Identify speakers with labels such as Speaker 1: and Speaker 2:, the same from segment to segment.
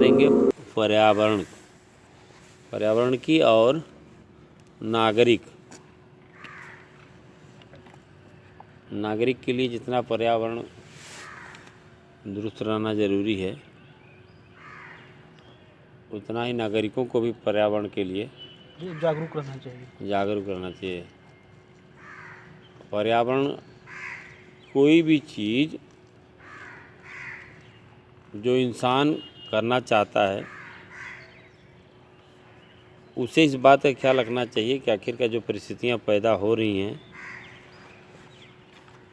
Speaker 1: करेंगे पर्यावरण पर्यावरण की और नागरिक के लिए जितना पर्यावरण दुरुस्त रहना ज़रूरी है, उतना ही नागरिकों को भी पर्यावरण के लिए
Speaker 2: जागरूक रहना चाहिए।
Speaker 1: पर्यावरण कोई भी चीज़ जो इंसान करना चाहता है उसे इस बात का ख्याल रखना चाहिए कि आखिरकार जो परिस्थितियाँ पैदा हो रही हैं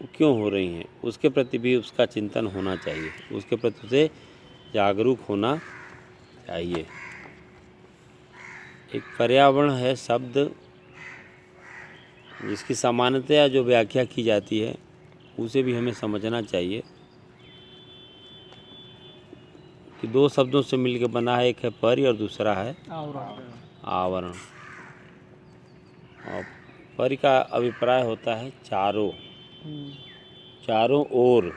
Speaker 1: वो क्यों हो रही हैं, उसके प्रति भी उसका चिंतन होना चाहिए, उसके प्रति उसे जागरूक होना चाहिए। एक पर्यावरण है शब्द जिसकी सामान्यतया जो व्याख्या की जाती है उसे भी हमें समझना चाहिए कि दो शब्दों से मिलकर बना है, एक है परि और दूसरा है आवरण। और परि का अभिप्राय होता है चारों ओर,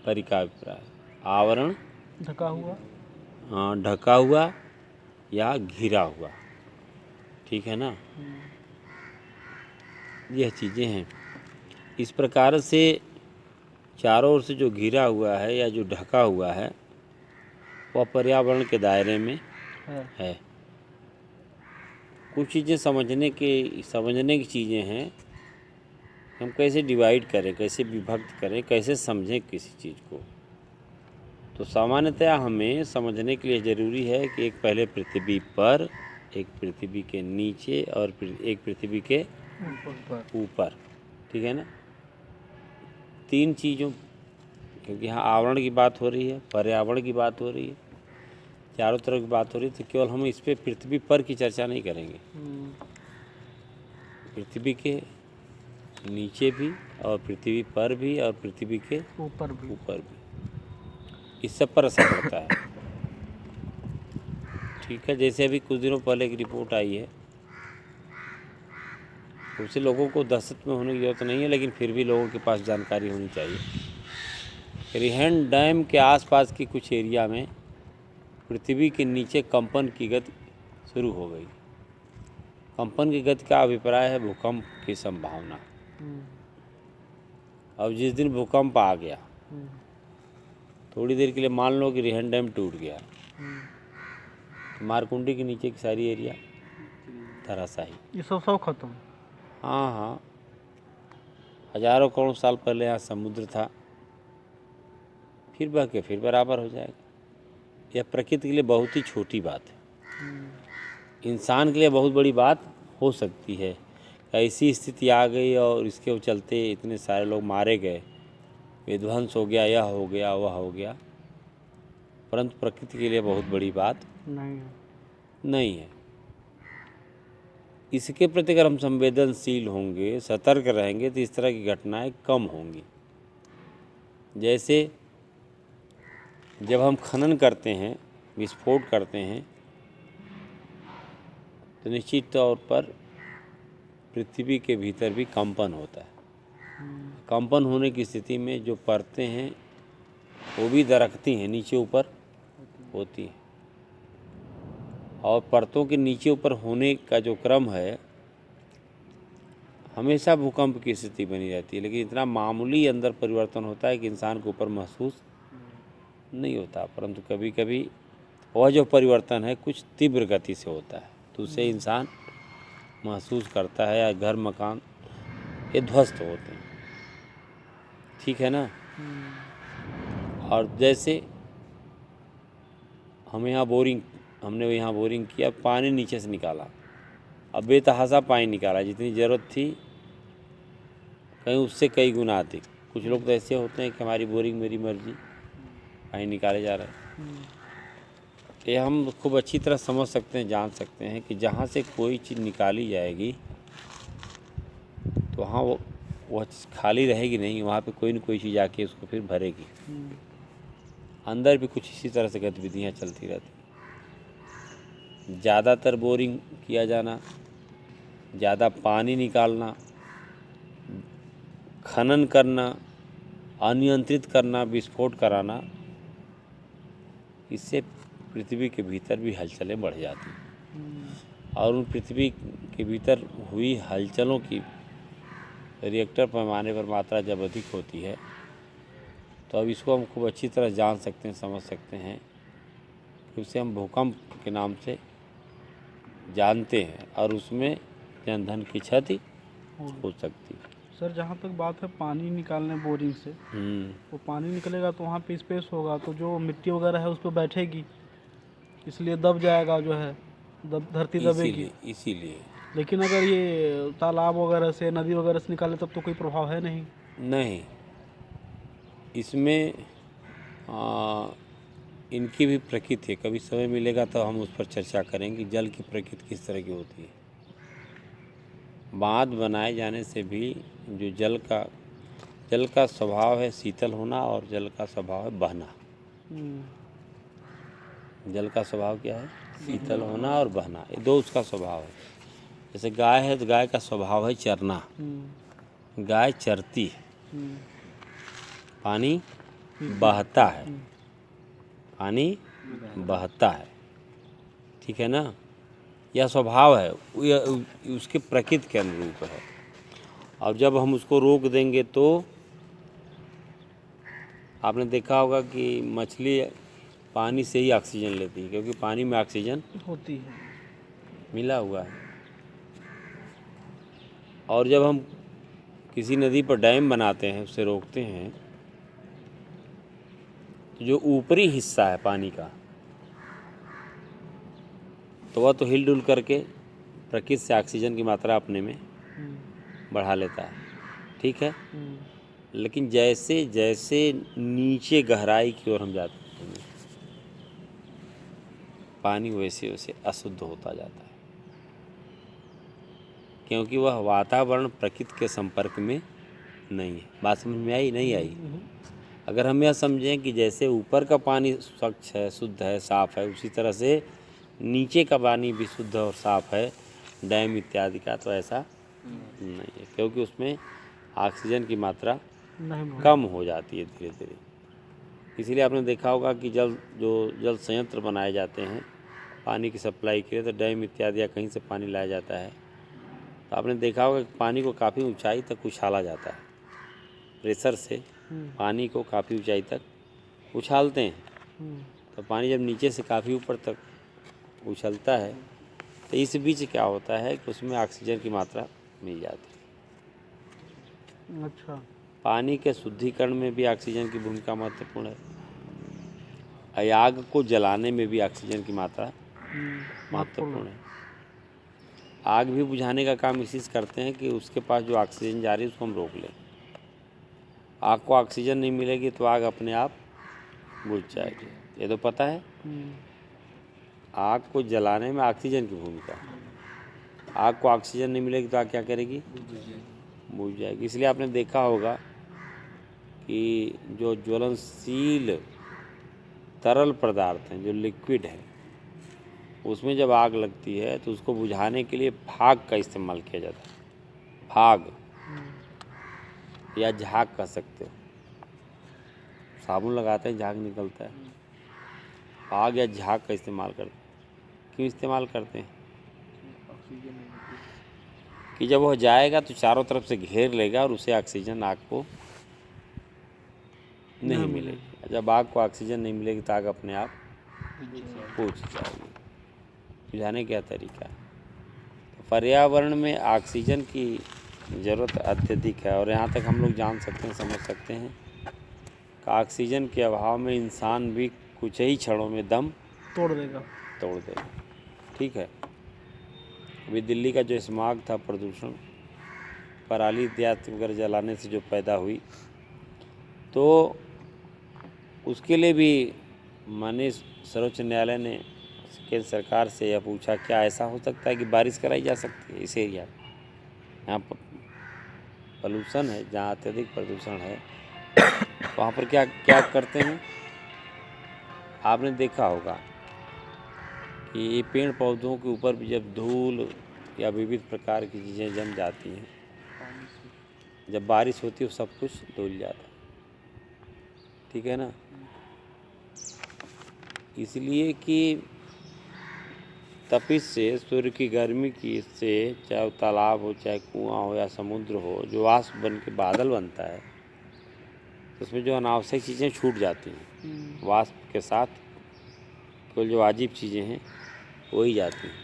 Speaker 1: परि का अभिप्राय। आवरण ढका हुआ या घिरा हुआ, ठीक है ना। यह चीज़ें हैं। इस प्रकार से चारों ओर से जो घिरा हुआ है या जो ढका हुआ है वह पर्यावरण के दायरे में है। कुछ चीज़ें समझने की चीज़ें हैं, हम कैसे डिवाइड करें, कैसे विभक्त करें, कैसे समझें किसी चीज़ को। तो सामान्यतया हमें समझने के लिए ज़रूरी है कि एक पहले पृथ्वी पर, एक पृथ्वी के नीचे और एक पृथ्वी के ऊपर, ठीक है ना। तीन चीज़ों, क्योंकि यहाँ आवरण की बात हो रही है, पर्यावरण की बात हो रही है, चारों तरफ की बात हो रही है, तो केवल हम इस पे पृथ्वी पर की चर्चा नहीं करेंगे, पृथ्वी के नीचे भी और पृथ्वी पर भी और पृथ्वी के ऊपर भी इस सब पर असर पड़ता है, ठीक है। जैसे अभी कुछ दिनों पहले एक रिपोर्ट आई है, उससे लोगों को दहशत में होने की ज़रूरत नहीं है, लेकिन फिर भी लोगों के पास जानकारी होनी चाहिए। रिहेंड डैम के आसपास की कुछ एरिया में पृथ्वी के नीचे कंपन की गति शुरू हो गई। कंपन की गति का अभिप्राय है भूकंप की संभावना। अब जिस दिन भूकंप आ गया, थोड़ी देर के लिए मान लो कि रिहेंड डैम टूट गया, तो मारकुंडी के नीचे की सारी एरिया धराशायी,
Speaker 2: ये सब खत्म।
Speaker 1: हाँ, हजारों करोड़ साल पहले यहाँ समुद्र था, फिर बह के फिर बराबर हो जाएगा। यह प्रकृति के लिए बहुत ही छोटी बात है, इंसान के लिए बहुत बड़ी बात हो सकती है। ऐसी स्थिति आ गई और इसके चलते इतने सारे लोग मारे गए, विध्वंस हो गया, यह हो गया, वह हो गया, परंतु प्रकृति के लिए बहुत बड़ी बात नहीं है। इसके प्रति अगर हम संवेदनशील होंगे, सतर्क रहेंगे, तो इस तरह की घटनाएं कम होंगी। जैसे जब हम खनन करते हैं, विस्फोट करते हैं, तो निश्चित तौर पर पृथ्वी के भीतर भी कंपन होता है। कंपन होने की स्थिति में जो परतें हैं वो भी दरकती हैं, नीचे ऊपर होती हैं, और परतों के नीचे ऊपर होने का जो क्रम है हमेशा भूकंप की स्थिति बनी रहती है, लेकिन इतना मामूली अंदर परिवर्तन होता है कि इंसान के ऊपर महसूस नहीं होता, परंतु कभी कभी वह जो परिवर्तन है कुछ तीव्र गति से होता है, तो उसे इंसान महसूस करता है, या घर मकान ये ध्वस्त होते हैं, ठीक है ना। और जैसे हमने यहाँ बोरिंग किया, पानी नीचे से निकाला, अब बेतहाशा पानी निकाला, जितनी ज़रूरत थी कहीं उससे कई गुना अधिक। कुछ लोग तो ऐसे होते हैं कि हमारी बोरिंग मेरी मर्जी, पानी निकाले जा रहे हैं। ये हम खूब अच्छी तरह समझ सकते हैं, जान सकते हैं कि जहाँ से कोई चीज़ निकाली जाएगी तो वहाँ वह खाली रहेगी नहीं, वहाँ पे कोई न कोई चीज़ आके उसको फिर भरेगी। अंदर भी कुछ इसी तरह से गतिविधियाँ चलती रहती। ज़्यादातर बोरिंग किया जाना, ज़्यादा पानी निकालना, खनन करना, अनियंत्रित करना, विस्फोट कराना, इससे पृथ्वी के भीतर भी हलचलें बढ़ जाती हैं और उन पृथ्वी के भीतर हुई हलचलों की रिएक्टर पैमाने पर मात्रा जब अधिक होती है तो अब इसको हम खूब अच्छी तरह जान सकते हैं, समझ सकते हैं कि उसे हम भूकंप के नाम से जानते हैं और उसमें जनधन की क्षति हो सकती है।
Speaker 2: सर जहाँ तक बात है पानी निकालने बोरिंग से, वो पानी निकलेगा तो वहाँ पे स्पेस होगा तो जो मिट्टी वगैरह है उस पर बैठेगी, इसलिए दब जाएगा, जो है धरती दबेगी।
Speaker 1: इसीलिए
Speaker 2: लेकिन अगर ये तालाब वगैरह से, नदी वगैरह से निकाले तब तो कोई प्रभाव है नहीं।
Speaker 1: नहीं, इसमें इनकी भी प्रकृति है। कभी समय मिलेगा तो हम उस पर चर्चा करेंगे जल की प्रकृति किस तरह की होती है। बांध बनाए जाने से भी जो जल का स्वभाव है शीतल होना और जल का स्वभाव है बहना। जल का स्वभाव क्या है? शीतल होना और बहना, ये दो उसका स्वभाव है। जैसे गाय है तो गाय का स्वभाव है चरना, गाय चरती है, पानी बहता है, पानी बहता है, ठीक है ना। यह स्वभाव है, उसके प्रकृति के अनुरूप है। और जब हम उसको रोक देंगे तो आपने देखा होगा कि मछली पानी से ही ऑक्सीजन लेती है, क्योंकि पानी में ऑक्सीजन
Speaker 2: होती है,
Speaker 1: मिला हुआ है। और जब हम किसी नदी पर डैम बनाते हैं, उसे रोकते हैं, तो जो ऊपरी हिस्सा है पानी का तो वह तो हिल डुल करके प्रकृति से ऑक्सीजन की मात्रा अपने में बढ़ा लेता है, ठीक है। लेकिन जैसे जैसे नीचे गहराई की ओर हम जाते हैं पानी वैसे वैसे अशुद्ध होता जाता है, क्योंकि वह वातावरण प्रकृति के संपर्क में नहीं है। बात समझ में आई? नहीं आई? अगर हम यह समझें कि जैसे ऊपर का पानी स्वच्छ है, शुद्ध है, साफ़ है, उसी तरह से नीचे का पानी भी शुद्ध और साफ़ है डैम इत्यादि का, तो ऐसा नहीं है, क्योंकि उसमें ऑक्सीजन की मात्रा कम हो जाती है धीरे धीरे। इसीलिए आपने देखा होगा कि जल संयंत्र बनाए जाते हैं पानी की सप्लाई के लिए, तो डैम इत्यादि या कहीं से पानी लाया जाता है तो आपने देखा होगा कि पानी को काफ़ी ऊंचाई तक उछाला जाता है। प्रेशर से पानी को काफ़ी ऊंचाई तक उछालते हैं, तो पानी जब नीचे से काफ़ी ऊपर तक उछलता है तो इस बीच क्या होता है कि उसमें ऑक्सीजन की मात्रा मिल जाती है।
Speaker 2: अच्छा,
Speaker 1: पानी के शुद्धिकरण में भी ऑक्सीजन की भूमिका महत्वपूर्ण है। आग को जलाने में भी ऑक्सीजन की मात्रा महत्वपूर्ण है। आग भी बुझाने का काम इसी से करते हैं कि उसके पास जो ऑक्सीजन जा रही है उसको हम रोक लें। आग को ऑक्सीजन नहीं मिलेगी तो आग अपने आप बुझ जाएगी, ये तो पता है। आग को जलाने में ऑक्सीजन की भूमिका, आग को ऑक्सीजन नहीं मिलेगी तो आग क्या करेगी? बुझ जाएगी। इसलिए आपने देखा होगा कि जो ज्वलनशील तरल पदार्थ हैं, जो लिक्विड है, उसमें जब आग लगती है तो उसको बुझाने के लिए फाग का इस्तेमाल किया जाता है। फाग या झाग कह सकते हो, साबुन लगाते हैं झाग निकलता है, फाग या झाग का इस्तेमाल करते हैं। क्यों इस्तेमाल करते हैं? कि जब वह जाएगा तो चारों तरफ से घेर लेगा और उसे ऑक्सीजन आग को नहीं मिलेगी। जब आग को ऑक्सीजन नहीं मिलेगी तो आग अपने आप बुझ जाएगी। बुझाने का तरीका, पर्यावरण में ऑक्सीजन की ज़रूरत अत्यधिक है और यहाँ तक हम लोग जान सकते हैं, समझ सकते हैं कि ऑक्सीजन के अभाव में इंसान भी कुछ ही क्षणों में दम तोड़ देगा, ठीक है। अभी दिल्ली का जो स्मॉग था, प्रदूषण, पराली इत्यादि वगैरह जलाने से जो पैदा हुई, तो उसके लिए भी माननीय सर्वोच्च न्यायालय ने केंद्र सरकार से यह पूछा क्या ऐसा हो सकता है कि बारिश कराई जा सकती है इस एरिया में। यहाँ पर पॉल्यूशन है, जहाँ अत्यधिक प्रदूषण है वहाँ पर क्या क्या करते हैं। आपने देखा होगा कि पेड़ पौधों के ऊपर भी जब धूल या विविध प्रकार की चीज़ें जम जाती हैं, जब बारिश होती है सब कुछ धुल जाता है, ठीक है ना। इसलिए कि तपिश से, सूर्य की गर्मी की से, चाहे वो तालाब हो, चाहे कुआं हो या समुद्र हो, जो वाष्प बन के बादल बनता है तो उसमें जो अनावश्यक चीज़ें छूट जाती हैं, वाष्प के साथ कोई जो वाजिब चीज़ें हैं वही जाती हैं।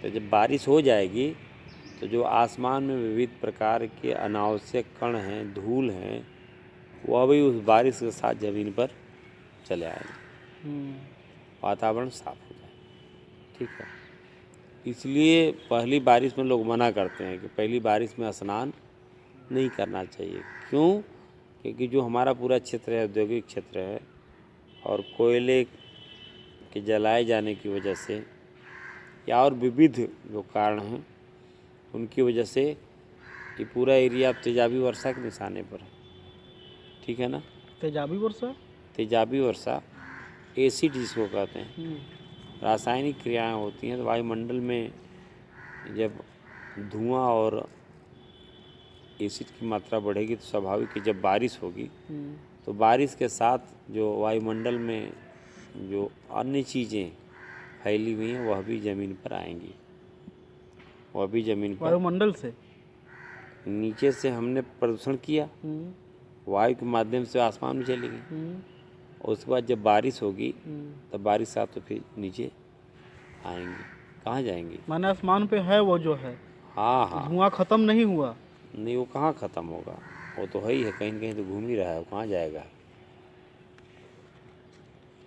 Speaker 1: तो जब बारिश हो जाएगी तो जो आसमान में विविध प्रकार के अनावश्यक कण हैं, धूल हैं, वह भी उस बारिश के साथ ज़मीन पर चले आएंगे, वातावरण साफ हो जाए। ठीक है, इसलिए पहली बारिश में लोग मना करते हैं कि पहली बारिश में स्नान नहीं करना चाहिए। क्यों? क्योंकि जो हमारा पूरा क्षेत्र है औद्योगिक क्षेत्र है और कोयले के जलाए जाने की वजह से या और विविध जो कारण हैं उनकी वजह से ये पूरा एरिया अब तेजाबी वर्षा के निशाने पर है। ठीक है ना?
Speaker 2: तेजाबी वर्षा,
Speaker 1: तेजाबी वर्षा, एसिड जिसको कहते हैं, रासायनिक क्रियाएं होती हैं तो वायुमंडल में जब धुआं और एसिड की मात्रा बढ़ेगी तो स्वाभाविक है जब बारिश होगी तो बारिश के साथ जो वायुमंडल में जो अन्य चीज़ें फैली हुई हैं वह भी ज़मीन पर आएंगी, वह भी ज़मीन पर।
Speaker 2: वायुमंडल से
Speaker 1: नीचे से हमने प्रदूषण किया, वायु के माध्यम से आसमान में चली गई, और उसके बाद जब बारिश होगी तब बारिश साथ तो फिर नीचे आएंगी। कहाँ जाएंगी?
Speaker 2: माने आसमान पे है वो जो है,
Speaker 1: हाँ हाँ,
Speaker 2: धुआं खत्म नहीं हुआ।
Speaker 1: नहीं वो कहाँ ख़त्म होगा, वो तो है ही है, कहीं न कहीं तो घूम ही रहा है, वो कहाँ जाएगा।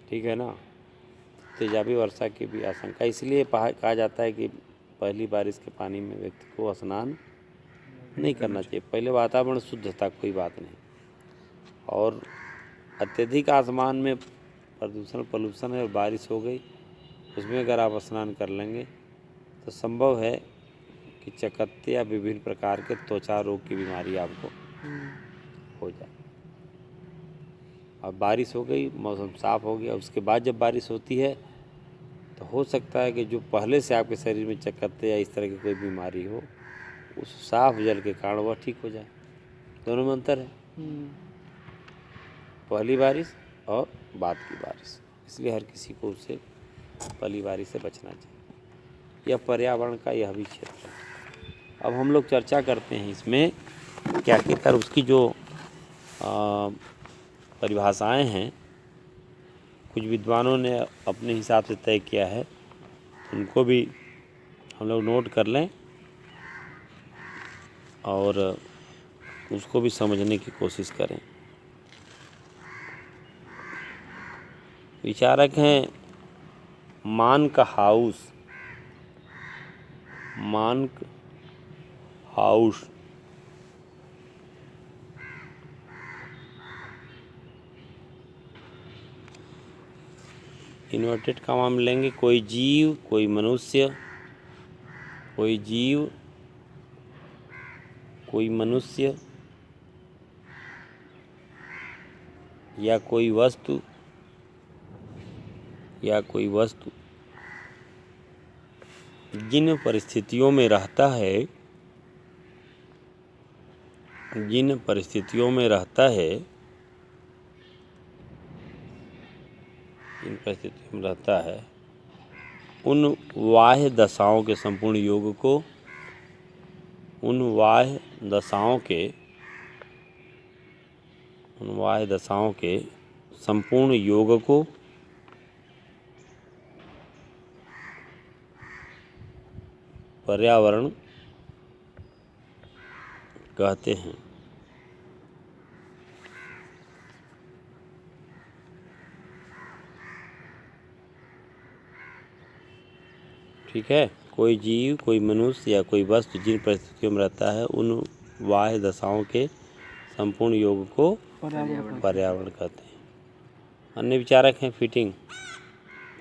Speaker 1: ठीक है ना? तेजाबी वर्षा की भी आशंका, इसलिए कहा जाता है कि पहली बारिश के पानी में व्यक्ति को स्नान नहीं करना चाहिए। पहले वातावरण शुद्ध था, कोई बात नहीं, और अत्यधिक आसमान में प्रदूषण पॉल्यूशन है और बारिश हो गई, उसमें अगर आप स्नान कर लेंगे तो संभव है कि चकत्ते या विभिन्न प्रकार के त्वचा रोग की बीमारी आपको हो जाए। अब बारिश हो गई, मौसम साफ हो गया, उसके बाद जब बारिश होती है तो हो सकता है कि जो पहले से आपके शरीर में चकत्ते या इस तरह की कोई बीमारी हो, उस साफ जल के कारण वह ठीक हो जाए। दोनों में अंतर है, पहली बारिश और बाद की बारिश। इसलिए हर किसी को उससे पहली बारिश से बचना चाहिए। यह पर्यावरण का यह भी क्षेत्र है। अब हम लोग चर्चा करते हैं इसमें क्या आखिरकार उसकी जो परिभाषाएं हैं कुछ विद्वानों ने अपने हिसाब से तय किया है, उनको भी हम लोग नोट कर लें और उसको भी समझने की कोशिश करें। विचारक हैं मार्क हाउस, इन्वर्टेड कामा में लेंगे कोई जीव, कोई मनुष्य, या कोई वस्तु जिन परिस्थितियों में रहता है उन बाह्य दशाओं के संपूर्ण योग को पर्यावरण कहते हैं। ठीक है, कोई जीव, कोई मनुष्य या कोई वस्तु जिन परिस्थितियों में रहता है उन बाह्य दशाओं के संपूर्ण योग को पर्यावरण कहते हैं। अन्य विचारक हैं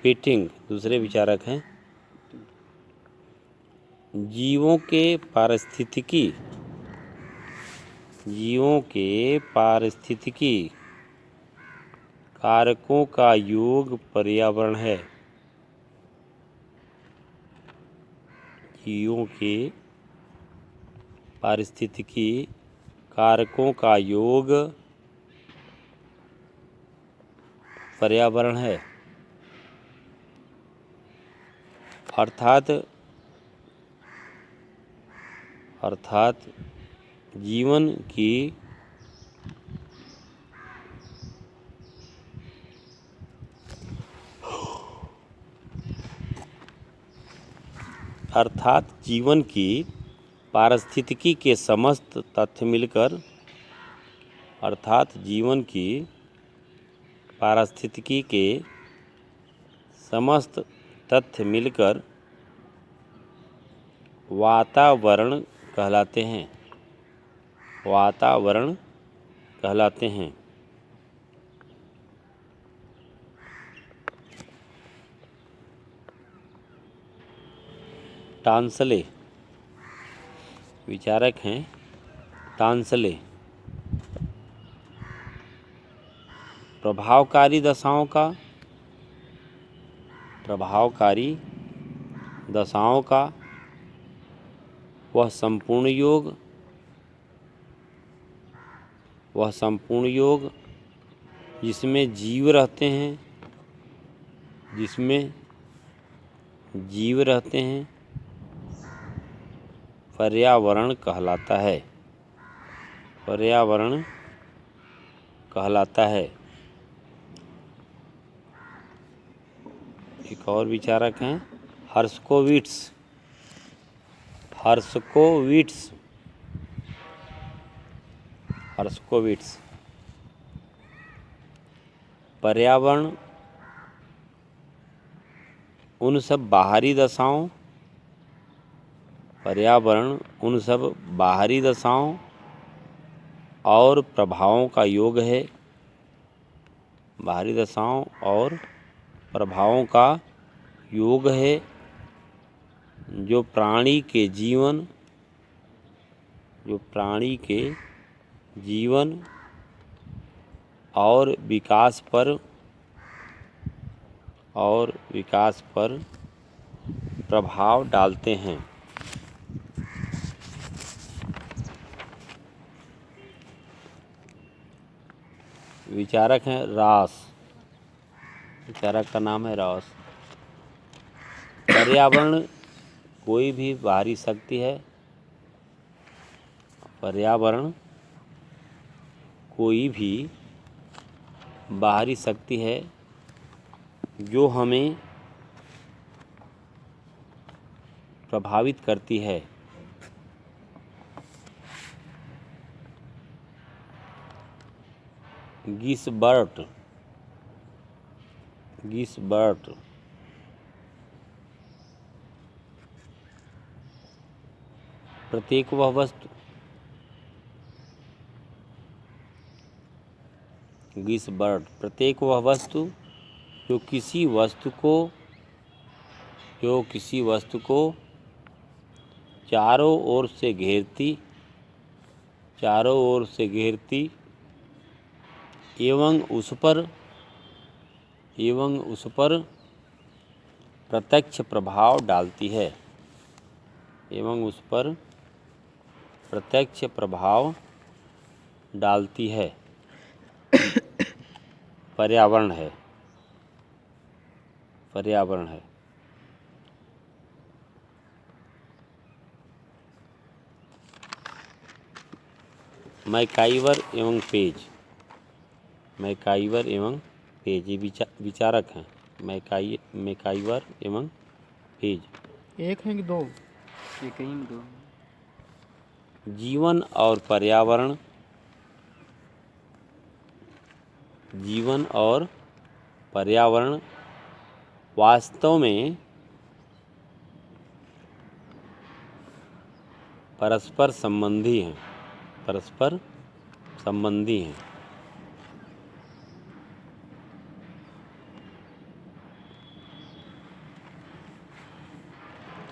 Speaker 1: फिटिंग, दूसरे विचारक हैं जीवों के पारिस्थितिकी कारकों का योग पर्यावरण है। जीवों के पारिस्थितिकी कारकों का योग पर्यावरण है। अर्थात जीवन की पारिस्थितिकी के समस्त तथ्य मिलकर वातावरण कहलाते हैं। टांसले विचारक हैं। टांसले प्रभावकारी दशाओं का वह संपूर्ण योग जिसमें जीव रहते हैं पर्यावरण कहलाता है। एक और विचारक हैं हर्स्कोविट्स पर्यावरण उन सब बाहरी दशाओं और प्रभावों का योग है। जो प्राणी के जीवन और विकास पर प्रभाव डालते हैं। विचारक हैं रॉस। विचारक का नाम है रॉस। पर्यावरण कोई भी बाहरी शक्ति है जो हमें प्रभावित करती है। गिसबर्ट प्रत्येक वह वस्तु जो किसी वस्तु को चारों ओर से घेरती एवं उस पर प्रत्यक्ष प्रभाव डालती है पर्यावरण है। मैकाइवर एवं पेज ये विचारक हैं। मैकाइवर एवं पेज
Speaker 2: एक हैं कि दो?
Speaker 3: एक ही में दो।
Speaker 1: जीवन और पर्यावरण वास्तव में परस्पर संबंधी हैं।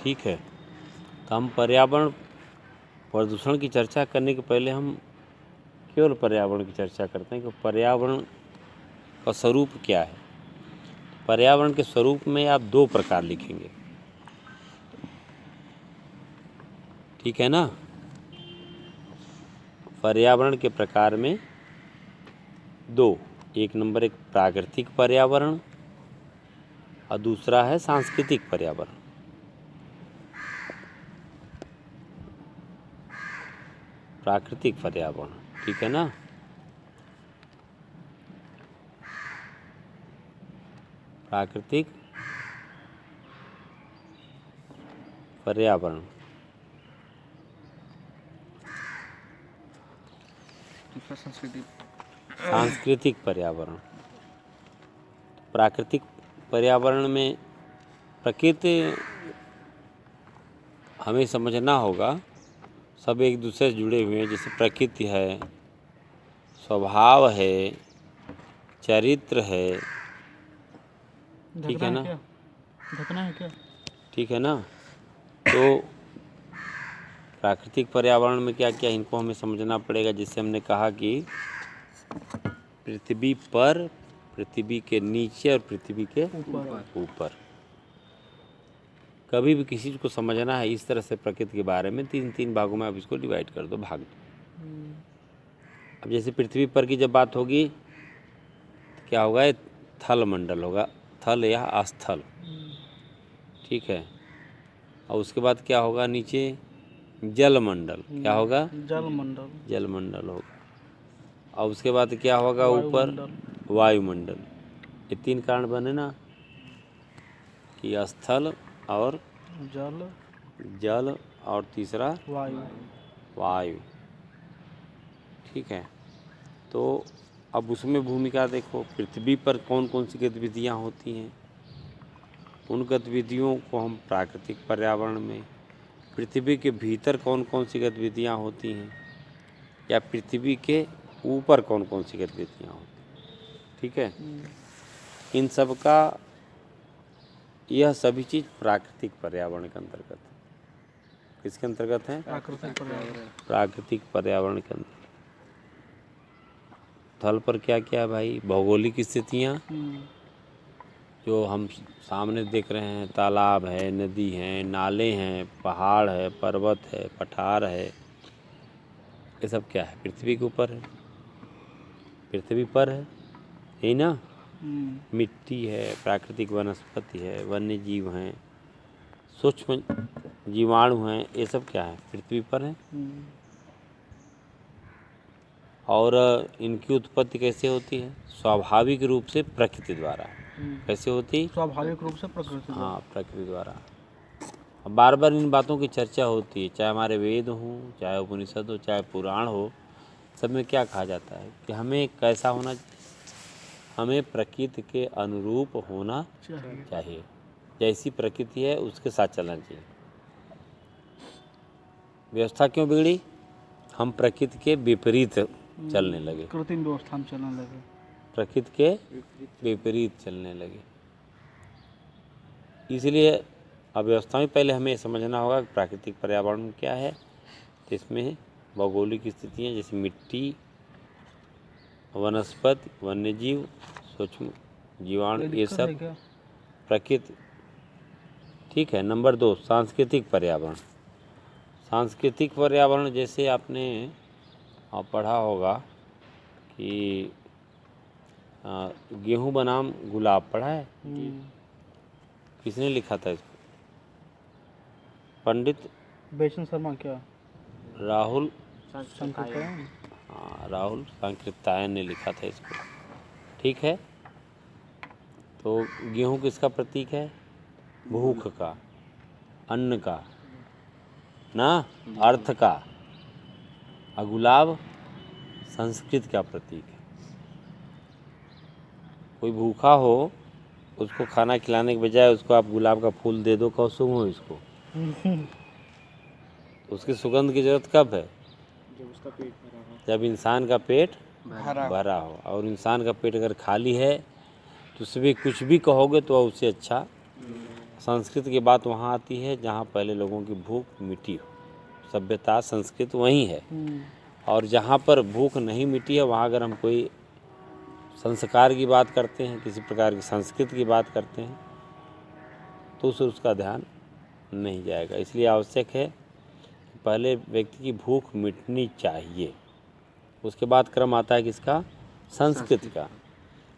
Speaker 1: ठीक है, तो हम पर्यावरण प्रदूषण की चर्चा करने के पहले हम केवल पर्यावरण की चर्चा करते हैं कि पर्यावरण का स्वरूप क्या है। पर्यावरण के स्वरूप में आप दो प्रकार लिखेंगे, ठीक है ना। पर्यावरण के प्रकार में दो, एक नंबर एक प्राकृतिक पर्यावरण और दूसरा है सांस्कृतिक पर्यावरण। प्राकृतिक पर्यावरण, ठीक है ना। प्राकृतिक पर्यावरण, सांस्कृतिक पर्यावरण। प्राकृतिक पर्यावरण में प्रकृति हमें समझना होगा, सब एक दूसरे से जुड़े हुए हैं। जैसे प्रकृति है, स्वभाव है, चरित्र है, ठीक है ना,
Speaker 2: ढकना है क्या?
Speaker 1: ठीक है ना। तो प्राकृतिक पर्यावरण में क्या क्या इनको हमें समझना पड़ेगा। जैसे हमने कहा कि पृथ्वी पर, पृथ्वी के नीचे और पृथ्वी के ऊपर। कभी भी किसी चीज़ को समझना है इस तरह से प्रकृति के बारे में, तीन तीन भागों में आप इसको डिवाइड कर दो, भाग दो। अब जैसे पृथ्वी पर की जब बात होगी तो क्या होगा, थल मंडल होगा, थल या स्थल, ठीक है। और उसके बाद क्या होगा, नीचे जलमंडल, क्या होगा,
Speaker 2: जलमंडल,
Speaker 1: जलमंडल होगा। और उसके बाद क्या होगा, ऊपर वायुमंडल। ये तीन कारण बने ना, कि स्थल और जल और तीसरा वायु, ठीक है। तो अब उसमें भूमिका देखो, पृथ्वी पर कौन कौन सी गतिविधियाँ होती हैं, उन गतिविधियों को हम प्राकृतिक पर्यावरण में, पृथ्वी के भीतर कौन कौन सी गतिविधियाँ होती हैं, या पृथ्वी के ऊपर कौन कौन सी गतिविधियाँ होती हैं, ठीक है। इन सब का, यह सभी चीज़ प्राकृतिक पर्यावरण के अंतर्गत है। किसके अंतर्गत है, प्राकृतिक पर्यावरण के अंतर्गत। थल पर क्या क्या है भाई, भौगोलिक स्थितियाँ जो हम सामने देख रहे हैं, तालाब है, नदी है, नाले हैं, पहाड़ है, पर्वत है, पठार है, ये सब क्या है, पृथ्वी के ऊपर है, पृथ्वी पर है, यही ना। मिट्टी है, प्राकृतिक वनस्पति है, वन्य जीव हैं, सूक्ष्म जीवाणु हैं, ये सब क्या है, पृथ्वी पर है। और इनकी उत्पत्ति कैसे होती है, स्वाभाविक रूप से प्रकृति द्वारा। कैसे होती,
Speaker 2: स्वाभाविक रूप से प्रकृति,
Speaker 1: हाँ, प्रकृति द्वारा। अब बार बार इन बातों की चर्चा होती है, चाहे हमारे वेद हों, चाहे उपनिषद हो, चाहे पुराण हो, सब में क्या कहा जाता है कि हमें कैसा होना, हमें प्रकृति के अनुरूप होना चाहिए। जैसी प्रकृति है उसके साथ चलना चाहिए। व्यवस्था क्यों बिगड़ी, हम प्रकृति के विपरीत चलने लगे,
Speaker 2: कृत्रिम व्यवस्था में चलने लगे,
Speaker 1: प्रकृति के विपरीत चलने लगे। इसलिए अव्यवस्था में पहले हमें समझना होगा कि प्राकृतिक पर्यावरण क्या है। तो इसमें भौगोलिक स्थितियाँ जैसे मिट्टी, वनस्पति, वन्यजीव, सूक्ष्म जीवाणु, ये सब प्रकृति, ठीक है। नंबर 2, सांस्कृतिक पर्यावरण। सांस्कृतिक पर्यावरण जैसे आपने पढ़ा होगा कि गेहूं बनाम गुलाब, पढ़ा है, किसने लिखा था इसको, पंडित
Speaker 2: बेचन शर्मा, क्या
Speaker 1: राहुल
Speaker 2: सांकृत्यायन,
Speaker 1: हाँ, राहुल सांकृत्यायन ने लिखा था इसको, ठीक है। तो गेहूं किसका प्रतीक है, भूख का, अन्न का ना, अर्थ का। और गुलाब संस्कृति का प्रतीक है। कोई भूखा हो, उसको खाना खिलाने के बजाय उसको आप गुलाब का फूल दे दो, कहो शुभ हो इसको। उसकी सुगंध की जरूरत कब है,
Speaker 2: जब उसका पेट भरा हो,
Speaker 1: जब इंसान का पेट भरा हो। और इंसान का पेट अगर खाली है तो उससे भी कुछ भी कहोगे तो उससे अच्छा। संस्कृति की बात वहाँ आती है जहाँ पहले लोगों की भूख मिटी हो, सभ्यता संस्कृति वहीं है। और जहाँ पर भूख नहीं मिटी है वहाँ अगर हम कोई संस्कार की बात करते हैं, किसी प्रकार की संस्कृति की बात करते हैं, तो उसे उसका ध्यान नहीं जाएगा। इसलिए आवश्यक है कि पहले व्यक्ति की भूख मिटनी चाहिए, उसके बाद क्रम आता है किसका, संस्कृति का।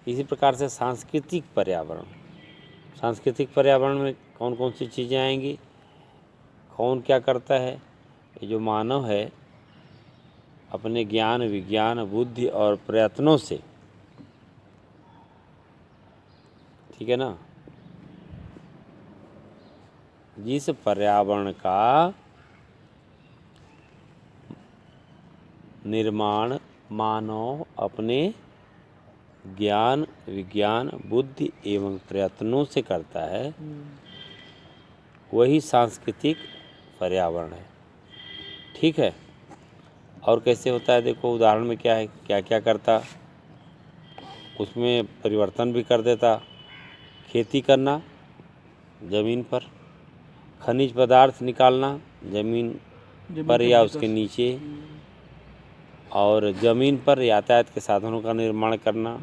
Speaker 1: इसी प्रकार से सांस्कृतिक पर्यावरण, सांस्कृतिक पर्यावरण में कौन कौन सी चीज़ें आएंगी, कौन क्या करता है। ये जो मानव है अपने ज्ञान विज्ञान बुद्धि और प्रयत्नों से, ठीक है ना, जिस पर्यावरण का निर्माण मानव अपने ज्ञान विज्ञान बुद्धि एवं प्रयत्नों से करता है, वही सांस्कृतिक पर्यावरण है। ठीक है। और कैसे होता है, देखो उदाहरण में क्या है, क्या क्या करता, उसमें परिवर्तन भी कर देता। खेती करना ज़मीन पर, खनिज पदार्थ निकालना ज़मीन पर या उसके नीचे, और ज़मीन पर यातायात के साधनों का निर्माण करना,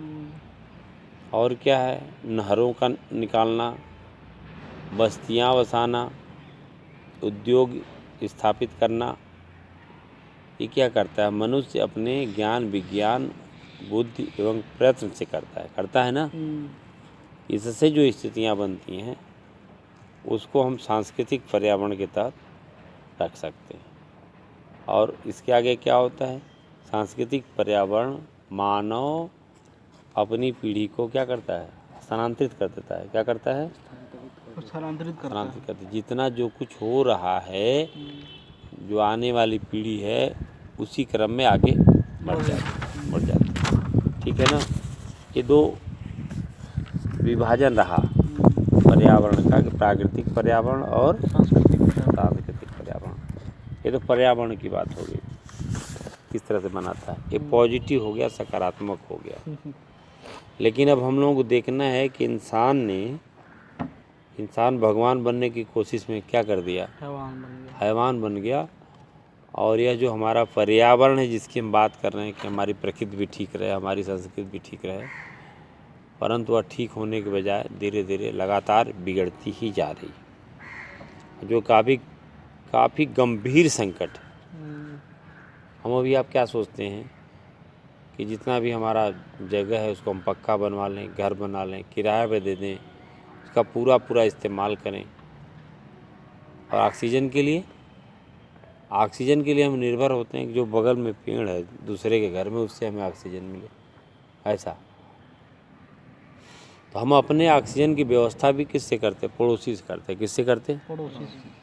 Speaker 1: और क्या है, नहरों का निकालना, बस्तियां बसाना, उद्योग स्थापित करना। ये क्या करता है, मनुष्य अपने ज्ञान विज्ञान बुद्धि एवं प्रयत्न से करता है ना। इससे जो स्थितियां बनती हैं उसको हम सांस्कृतिक पर्यावरण के तहत रख सकते हैं। और इसके आगे क्या होता है, सांस्कृतिक पर्यावरण मानव अपनी पीढ़ी को क्या करता है, स्थानांतरित कर देता है। क्या करता है,
Speaker 2: स्थानांतरित करता है।
Speaker 1: जितना जो कुछ हो रहा है, जो आने वाली पीढ़ी है उसी क्रम में आगे बढ़ जाती। ठीक है ना। ये दो विभाजन रहा पर्यावरण का, प्राकृतिक पर्यावरण और सांस्कृतिक पर्यावरण। ये तो पर्यावरण की बात हो गई, किस तरह से बनाता है। ये पॉजिटिव हो गया, सकारात्मक हो गया। लेकिन अब हम लोगों को देखना है कि इंसान भगवान बनने की कोशिश में क्या कर दिया, हैवान बन गया। और यह जो हमारा पर्यावरण है जिसकी हम बात कर रहे हैं कि हमारी प्रकृति भी ठीक रहे, हमारी संस्कृति भी ठीक रहे, परंतु वह ठीक होने के बजाय धीरे धीरे लगातार बिगड़ती ही जा रही है, जो काफ़ी गंभीर संकट है। हम अभी आप क्या सोचते हैं कि जितना भी हमारा जगह है उसको हम पक्का बनवा लें, घर बना लें, किराए पे दे दें, उसका पूरा इस्तेमाल करें। और ऑक्सीजन के लिए हम निर्भर होते हैं कि जो बगल में पेड़ है दूसरे के घर में, उससे हमें ऑक्सीजन मिले, ऐसा। तो हम अपने ऑक्सीजन की व्यवस्था भी किससे करते, पड़ोसी से करते। किससे करते,
Speaker 2: पड़ोसी से।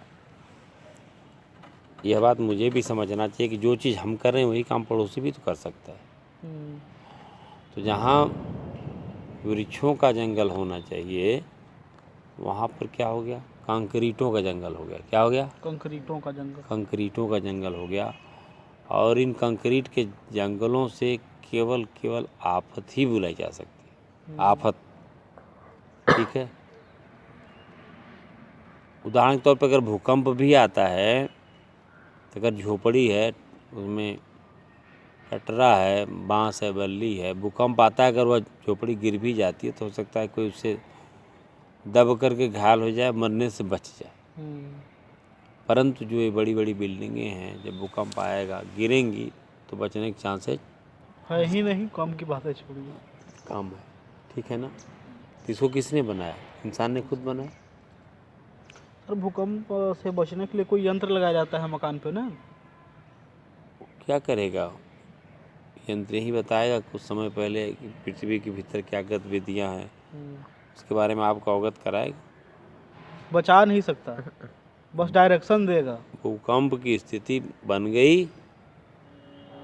Speaker 1: यह बात मुझे भी समझना चाहिए कि जो चीज़ हम कर रहे हैं वही काम पड़ोसी भी तो कर सकता है। तो जहाँ वृक्षों का जंगल होना चाहिए वहाँ पर क्या हो गया, कंक्रीटों का जंगल हो गया। क्या हो गया,
Speaker 2: कंक्रीटों का जंगल
Speaker 1: हो गया। और इन कंक्रीट के जंगलों से केवल आफत ही बुलाई जा सकती है, आफत। ठीक है। उदाहरण के तौर पर अगर भूकंप भी आता है तो अगर झोपड़ी है, उसमें टटरा है, बांस है, बल्ली है, भूकंप आता है, अगर वह झोपड़ी गिर भी जाती है तो हो सकता है कोई उससे दब करके घायल हो जाए, मरने से बच जाए। परंतु जो ये बड़ी बड़ी बिल्डिंगें हैं, जब भूकंप आएगा गिरेंगी तो बचने के चांसेस
Speaker 2: है ही नहीं, कम की बात है, छोड़िए,
Speaker 1: कम है। ठीक है ना। इसको किसने बनाया, इंसान ने खुद बनाया।
Speaker 2: सर भूकंप से बचने के लिए कोई यंत्र लगाया जाता है मकान पे ना।
Speaker 1: क्या करेगा, यंत्र ही बताएगा कुछ समय पहले कि पृथ्वी के भीतर क्या गतिविधियाँ हैं, उसके बारे में आपको अवगत कराएगा।
Speaker 2: बचा नहीं सकता, बस डायरेक्शन देगा।
Speaker 1: भूकंप की स्थिति बन गई,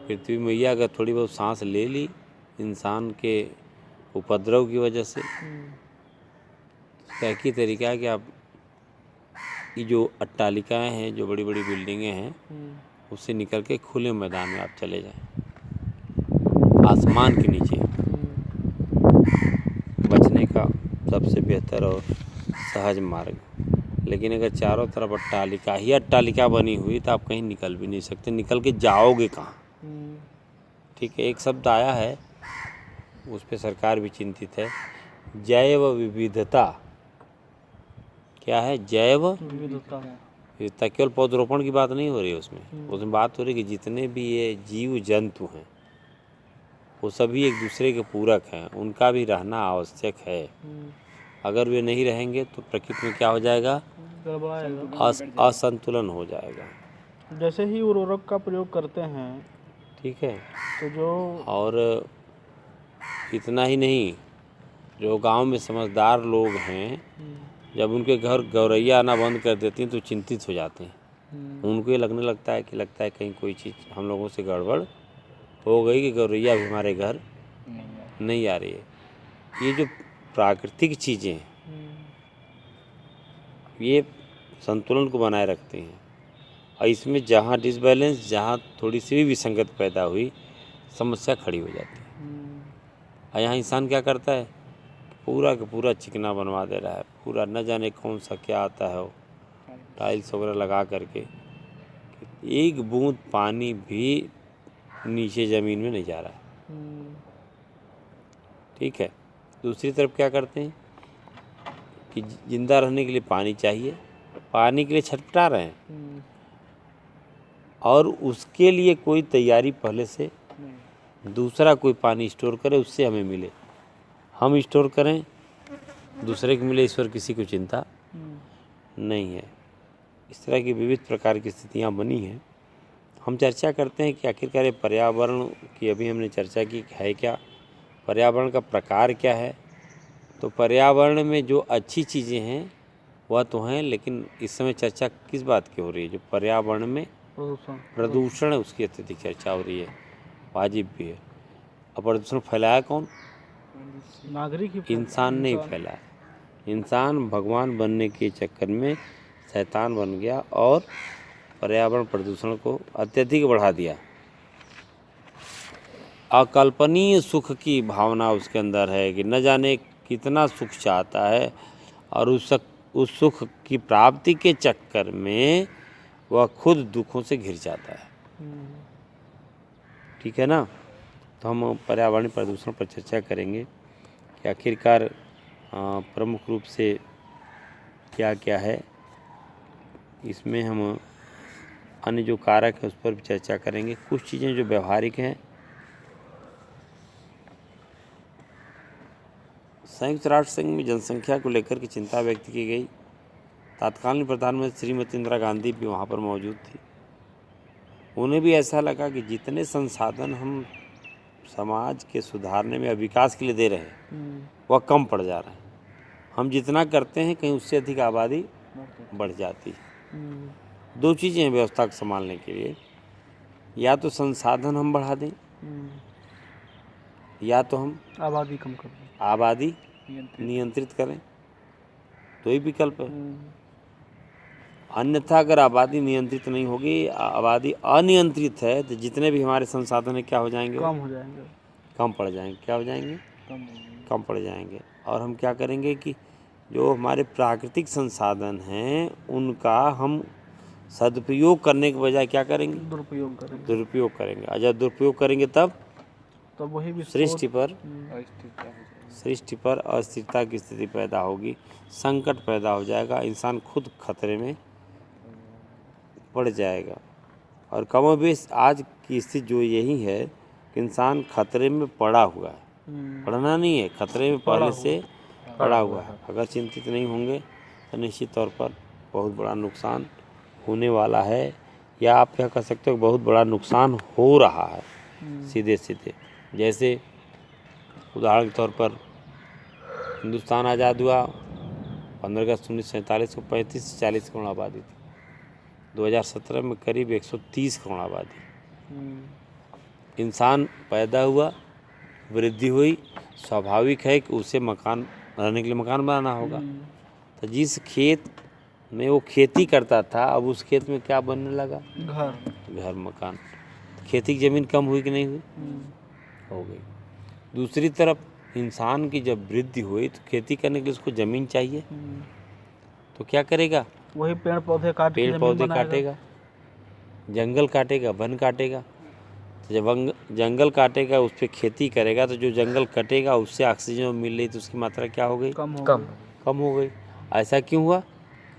Speaker 1: पृथ्वी मैया अगर थोड़ी बहुत सांस ले ली इंसान के उपद्रव की वजह से, तो एक ही तरीका है कि आप ये जो अट्टालिकाएँ हैं, जो बड़ी बड़ी बिल्डिंगें हैं, उससे निकल के खुले मैदान में आप चले जाएं, आसमान के नीचे। बचने का सबसे बेहतर और सहज मार्ग। लेकिन अगर चारों तरफ अट्टालिका बनी हुई तो आप कहीं निकल भी नहीं सकते, निकल के जाओगे कहाँ। ठीक है। एक शब्द आया है, उस पर सरकार भी चिंतित है, जैव विविधता। क्या है, जैव विविधता। केवल पौधरोपण की बात नहीं हो रही है उसमें बात हो रही है कि जितने भी ये जीव जंतु हैं वो सभी एक दूसरे के पूरक हैं, उनका भी रहना आवश्यक है। अगर वे नहीं रहेंगे तो प्रकृति में क्या हो जाएगा, असंतुलन हो जाएगा।
Speaker 2: जैसे ही उर्वरक का प्रयोग करते हैं
Speaker 1: ठीक है।
Speaker 2: तो जो
Speaker 1: और इतना ही नहीं, जो गांव में समझदार लोग हैं, जब उनके घर गौरैया आना बंद कर देती हैं तो चिंतित हो जाते हैं। उनको ये लगने लगता है कहीं कोई चीज़ हम लोगों से गड़बड़ हो गई कि गौरैया भी हमारे घर नहीं आ रही है। ये जो प्राकृतिक चीज़ें हैं ये संतुलन को बनाए रखते हैं, और इसमें जहाँ डिसबैलेंस, जहाँ थोड़ी सी भी विसंगत पैदा हुई, समस्या खड़ी हो जाती है। और यहाँ इंसान क्या करता है, पूरा का पूरा चिकना बनवा दे रहा है, पूरा न जाने कौन सा क्या आता है वो टाइल्स वगैरह लगा करके, एक बूंद पानी भी नीचे ज़मीन में नहीं जा रहा है। ठीक है। दूसरी तरफ क्या करते हैं कि जिंदा रहने के लिए पानी चाहिए, पानी के लिए छटपटा रहे हैं, और उसके लिए कोई तैयारी पहले से दूसरा कोई पानी स्टोर करे, उससे हमें मिले, हम स्टोर करें, दूसरे को मिले, ईश्वर किसी को चिंता नहीं है। इस तरह की विविध प्रकार की स्थितियाँ बनी हैं। हम चर्चा करते हैं कि आखिरकार ये पर्यावरण की अभी हमने चर्चा की है क्या, पर्यावरण का प्रकार क्या है। तो पर्यावरण में जो अच्छी चीज़ें हैं वह तो हैं, लेकिन इस समय चर्चा किस बात की हो रही है, जो पर्यावरण में प्रदूषण है उसकी अत्यधिक चर्चा हो रही है, वाजिब भी है। और प्रदूषण फैलाया कौन?
Speaker 2: नागरिक ही
Speaker 1: इंसान नहीं फैलाया। इंसान भगवान बनने के चक्कर में शैतान बन गया और पर्यावरण प्रदूषण को अत्यधिक बढ़ा दिया। अकल्पनीय सुख की भावना उसके अंदर है कि न जाने कितना सुख चाहता है, और उस सुख की प्राप्ति के चक्कर में वह खुद दुखों से घिर जाता है। ठीक है ना। तो हम पर्यावरणीय प्रदूषण पर चर्चा करेंगे कि आखिरकार प्रमुख रूप से क्या क्या है। इसमें हम अन्य जो कारक है उस पर भी चर्चा करेंगे। कुछ चीज़ें जो व्यवहारिक हैं, संयुक्त राष्ट्र संघ में जनसंख्या को लेकर के चिंता व्यक्त की गई। तत्कालीन प्रधानमंत्री श्रीमती इंदिरा गांधी भी वहाँ पर मौजूद थी। उन्हें भी ऐसा लगा कि जितने संसाधन हम समाज के सुधारने में या विकास के लिए दे रहे हैं वह कम पड़ जा रहा है। हम जितना करते हैं कहीं उससे अधिक आबादी बढ़ जाती है। दो चीज़ें हैं व्यवस्था को संभालने के लिए, या तो संसाधन हम बढ़ा दें, या तो हम
Speaker 2: आबादी कम कर दें,
Speaker 1: आबादी नियंत्रित करें, तो ही विकल्प है। अन्यथा अगर आबादी नियंत्रित नहीं होगी, आबादी अनियंत्रित है, तो जितने भी हमारे संसाधन है क्या हो जाएंगे?
Speaker 2: कम हो जाएंगे,
Speaker 1: कम पड़ जाएंगे। क्या हो जाएंगे? कम पड़ जाएंगे। और हम क्या करेंगे कि जो हमारे प्राकृतिक संसाधन हैं उनका हम सदुपयोग करने के बजाय क्या करेंगे? दुरुपयोग करेंगे। और जब दुरुपयोग करेंगे तब
Speaker 2: वही
Speaker 1: सृष्टि पर अस्थिरता की स्थिति पैदा होगी, संकट पैदा हो जाएगा, इंसान खुद खतरे में पड़ जाएगा। और कमोबेश आज की स्थिति जो यही है कि इंसान खतरे में पड़ा हुआ है, पढ़ना नहीं है, खतरे में पहले से पड़ा हुआ है। अगर चिंतित नहीं होंगे तो निश्चित तौर पर बहुत बड़ा नुकसान होने वाला है, या आप क्या कह सकते हो बहुत बड़ा नुकसान हो रहा है सीधे सीधे। जैसे उदाहरण के तौर पर हिंदुस्तान आज़ाद हुआ 15 अगस्त 1947 को 35 से 40 करोड़ आबादी थी। 2017 में करीब 130 करोड़ आबादी। इंसान पैदा हुआ, वृद्धि हुई, स्वाभाविक है कि उसे मकान रहने के लिए मकान बनाना होगा। तो जिस खेत में वो खेती करता था अब उस खेत में क्या बनने लगा? घर मकान। खेती की ज़मीन कम हुई कि नहीं हुई? हो गई। दूसरी तरफ इंसान की जब वृद्धि हुई तो खेती करने के लिए उसको ज़मीन चाहिए, तो क्या करेगा?
Speaker 2: वही पेड़ पौधे
Speaker 1: काटेगा, जंगल काटेगा, वन काटेगा। तो जब जंगल काटेगा उस पर खेती करेगा तो जो जंगल कटेगा उससे ऑक्सीजन मिल रही तो उसकी मात्रा क्या हो गई? कम हो गई। ऐसा क्यों हुआ?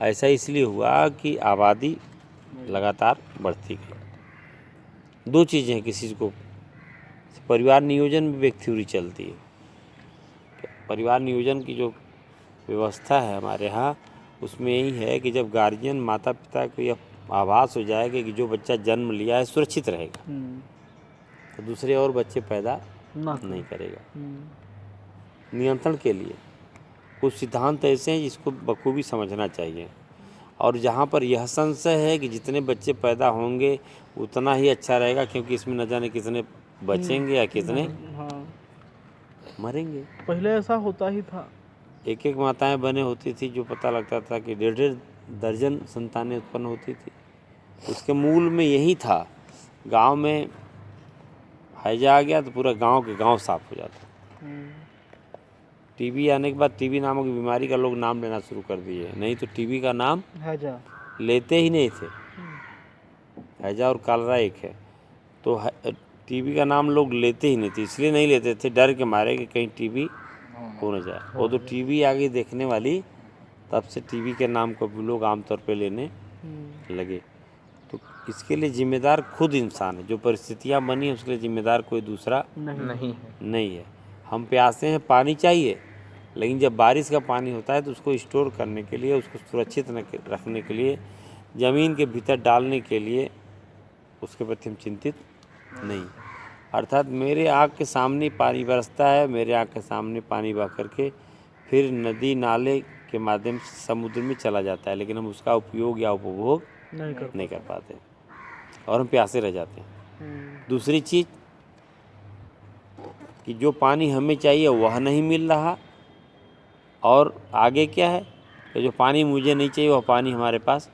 Speaker 1: ऐसा इसलिए हुआ कि आबादी लगातार बढ़ती गई। दो चीज़ें हैं किसी को, परिवार नियोजन में एक थ्योरी चलती है। परिवार नियोजन की जो व्यवस्था है हमारे यहाँ उसमें यही है कि जब गार्जियन माता पिता को यह आभास हो जाएगा कि जो बच्चा जन्म लिया है सुरक्षित रहेगा, तो दूसरे और बच्चे पैदा
Speaker 2: ना
Speaker 1: नहीं करेगा।
Speaker 2: हम्म,
Speaker 1: नियंत्रण के लिए कुछ सिद्धांत ऐसे हैं जिसको बखूबी समझना चाहिए, और जहाँ पर यह संशय है कि जितने बच्चे पैदा होंगे उतना ही अच्छा रहेगा, क्योंकि इसमें न जाने कितने बचेंगे या कितने
Speaker 2: हाँ
Speaker 1: मरेंगे।
Speaker 2: पहले ऐसा होता ही था।
Speaker 1: एक एक माताएं बने होती थी जो पता लगता था कि 1.5 दर्जन संतानें उत्पन्न होती थी। उसके मूल में यही था। गांव में हैजा आ गया तो पूरा गांव के गांव साफ हो जाता।
Speaker 2: हम्म,
Speaker 1: टीबी आने के बाद टीबी नामक बीमारी का लोग नाम लेना शुरू कर दिए, नहीं तो टीबी का नाम
Speaker 2: हैजा
Speaker 1: लेते ही नहीं थे। हैजा और कालरा एक है, तो टीबी का नाम लोग लेते ही नहीं थे। इसलिए नहीं लेते थे, डर के मारे कि कहीं टीबी हो न जाए। वो तो टीबी आ गई देखने वाली, तब से टीबी के नाम को भी लोग आमतौर पे लेने लगे। तो इसके लिए जिम्मेदार खुद इंसान है। जो परिस्थितियाँ बनी है उसके लिए जिम्मेदार कोई दूसरा नहीं है। हम प्यासे हैं, पानी चाहिए, लेकिन जब बारिश का पानी होता है तो उसको स्टोर करने के लिए, उसको सुरक्षित रखने के लिए, ज़मीन के भीतर डालने के लिए उसके प्रति हम चिंतित नहीं। अर्थात मेरे आँख के सामने पानी बरसता है, मेरे आँख के सामने पानी बह करके फिर नदी नाले के माध्यम से समुद्र में चला जाता है, लेकिन हम उसका उपयोग या उपभोग नहीं कर पाते और हम प्यासे रह जाते हैं। दूसरी चीज़ कि जो पानी हमें चाहिए वह नहीं मिल रहा, और आगे क्या है कि जो पानी मुझे नहीं चाहिए वह पानी हमारे पास